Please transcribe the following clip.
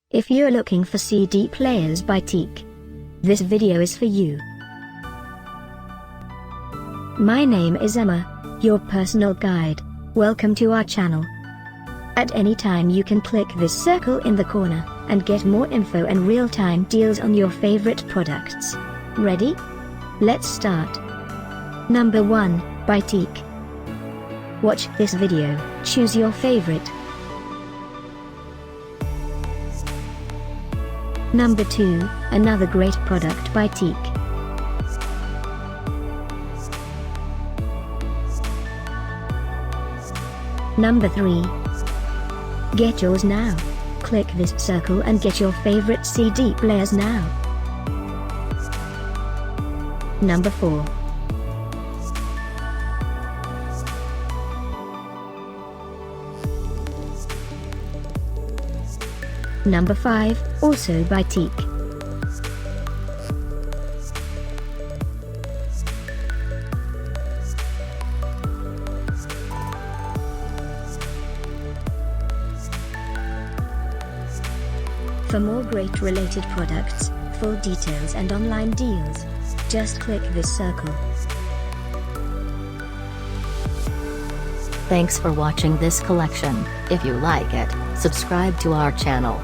If you're looking for CD players by TEAC, this video is for you. My name is Emma, your personal guide. Welcome to our channel. At any time you can click this circle in the corner, and get more info and real-time deals on your favorite products. Ready? Let's start. Number 1, by TEAC. Watch this video, choose your favorite. Number 2, another great product by TEAC. Number 3. Get yours now. Click this circle and get your favorite CD players now. Number 4. Number 5, also by TEAC. For more great related products, full details and online deals, just click this circle. Thanks for watching this collection. If you like it, subscribe to our channel.